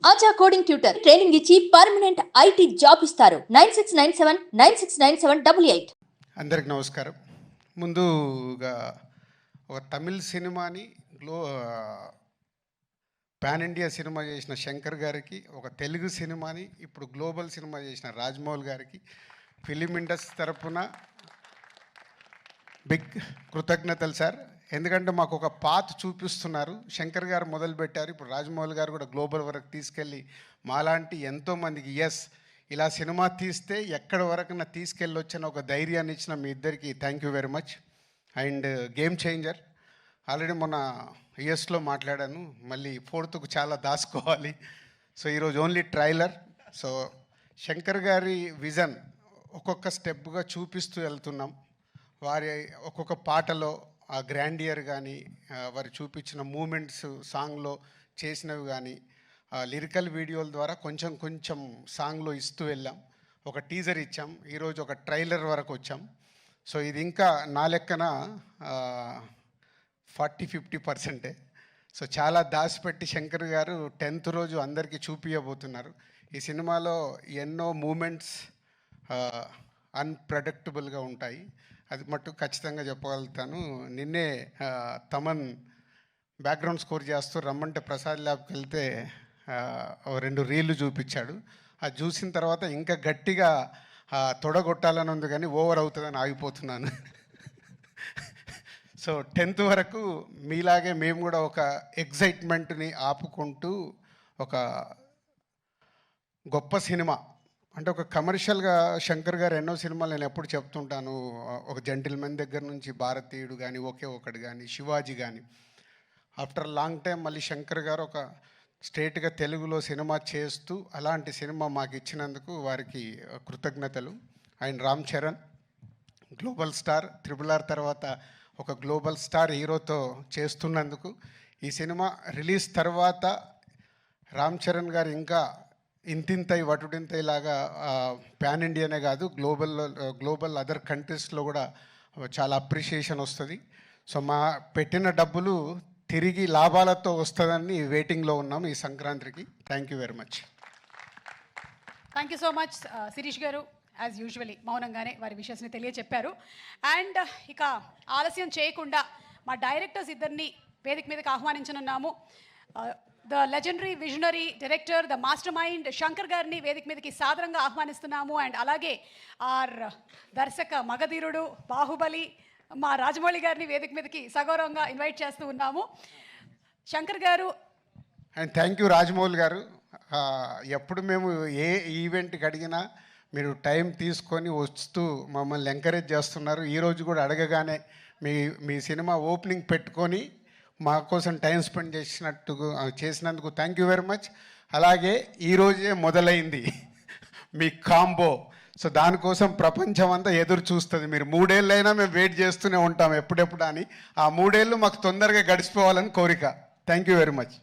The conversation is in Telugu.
ఆచా కోడింగ్ ట్యూటర్ ట్రైనింగ్ ఇచ్చి పర్మనెంట్ ఐటీ జాబ్ ఇస్తారు. 9697969788. అందరికి నమస్కారం. ముందుగా ఒక తమిళ్ సినిమాని పాన్ ఇండియా సినిమా చేసిన శంకర్ గారికి, ఒక తెలుగు సినిమాని ఇప్పుడు గ్లోబల్ సినిమా చేసిన రాజమౌళి గారికి ఫిలిం ఇండస్ట్రీ తరపున బిగ్ కృతజ్ఞతలు సార్. ఎందుకంటే మాకు ఒక పాత్ చూపిస్తున్నారు. శంకర్ గారు మొదలుపెట్టారు, ఇప్పుడు రాజమౌళి గారు కూడా గ్లోబల్ వరకు తీసుకెళ్ళి మాలాంటి ఎంతోమందికి ఇలా సినిమా తీస్తే ఎక్కడి వరకు తీసుకెళ్ళొచ్చని ఒక ధైర్యాన్ని ఇచ్చిన మీ ఇద్దరికి thank you very much. And game changer already మొన్న యుఎస్లో మాట్లాడాను, మళ్ళీ ఫోర్త్కు చాలా దాచుకోవాలి. సో ఈరోజు ఓన్లీ ట్రైలర్. సో శంకర్ గారి విజన్ ఒక్కొక్క స్టెప్గా చూపిస్తూ వెళ్తున్నాం. వారి ఒక్కొక్క పాటలో ఆ గ్రాండియర్ కానీ, వారు చూపించిన మూమెంట్స్ సాంగ్లో చేసినవి కానీ, లిరికల్ వీడియోల ద్వారా కొంచెం కొంచెం సాంగ్లో ఇస్తూ వెళ్ళాం. ఒక టీజర్ ఇచ్చాం, ఈరోజు ఒక ట్రైలర్ వరకు వచ్చాం. సో ఇది ఇంకా నా లెక్కన 40-50%. సో చాలా దాచిపెట్టి శంకర్ గారు 10th రోజు అందరికీ చూపించబోతున్నారు. ఈ సినిమాలో ఎన్నో మూమెంట్స్ అన్ప్రెడిక్టబుల్గా ఉంటాయి, అది మట్టు ఖచ్చితంగా చెప్పగలుగుతాను. నిన్నే తమన్ బ్యాక్గ్రౌండ్ స్కోర్ చేస్తూ రమ్మంటే ప్రసాద్ ల్యాబ్కి వెళ్తే 2 రీళ్లు చూపించాడు. అది చూసిన తర్వాత ఇంకా గట్టిగా తొడగొట్టాలని ఉంది, కానీ ఓవర్ అవుతుందని ఆగిపోతున్నాను. సో 10th వరకు మీలాగే మేము కూడా ఒక ఎగ్జైట్మెంట్ని ఆపుకుంటూ ఒక గొప్ప సినిమా అంటే ఒక కమర్షియల్గా శంకర్ గారు ఎన్నో సినిమాలు నేను ఎప్పుడు చెప్తుంటాను, ఒక జెంటిల్మెన్ దగ్గర నుంచి భారతీయుడు కానీ, ఒకే ఒకటి కానీ, శివాజీ కానీ, ఆఫ్టర్ లాంగ్ టైం మళ్ళీ శంకర్ గారు ఒక స్ట్రేట్గా తెలుగులో సినిమా చేస్తూ అలాంటి సినిమా మాకు ఇచ్చినందుకు వారికి కృతజ్ఞతలు. And Ram Charan global star, RRR తర్వాత ఒక గ్లోబల్ స్టార్ హీరోతో చేస్తున్నందుకు, ఈ సినిమా రిలీజ్ తర్వాత రామ్ చరణ్ గారు ఇంకా ఇంతింతై వటుడింతై లాగా పాన్ ఇండియానే కాదు గ్లోబల్ అదర్ కంట్రీస్లో కూడా చాలా అప్రిషియేషన్ వస్తుంది. సో మా పెట్టిన డబ్బులు తిరిగి లాభాలతో వస్తుందని వెయిటింగ్లో ఉన్నాం ఈ సంక్రాంతికి. Thank you very much. Thank you so much Shirish garu. As usually మౌనంగానే వారి విషయాన్ని తెలియచెప్పారు. అండ్ ఇక ఆలస్యం చేయకుండా మా డైరెక్టర్స్ ఇద్దరిని వేదిక మీదకి ఆహ్వానించనున్నాము. The legendary visionary director, the mastermind Shankar గారిని వేదిక మీదకి సాదరంగా ఆహ్వానిస్తున్నాము. అండ్ అలాగే ఆర్ దర్శక మగధీరుడు బాహుబలి మా రాజమౌళి గారిని వేదిక మీదకి సగౌరవంగా ఇన్వైట్ చేస్తూ ఉన్నాము. శంకర్ గారు అండ్ థ్యాంక్ యూ రాజమౌళి గారు. ఎప్పుడు మేము ఏ ఈవెంట్కి అడిగినా మీరు టైం తీసుకొని వస్తూ మమ్మల్ని ఎంకరేజ్ చేస్తున్నారు. ఈరోజు కూడా అడగగానే మీ సినిమా ఓపెనింగ్ పెట్టుకొని మా కోసం టైం స్పెండ్ చేసినందుకు థ్యాంక్ యూ వెరీ మచ్. అలాగే ఈరోజే మొదలైంది మీ కాంబో. సో దానికోసం ప్రపంచం అంతా ఎదురు చూస్తుంది. మీరు 3 ఏళ్ళైనా మేము వెయిట్ చేస్తూనే ఉంటాం ఎప్పుడెప్పుడు అని. ఆ 3 ఏళ్ళు మాకు తొందరగా గడిచిపోవాలని కోరిక. Thank you very much.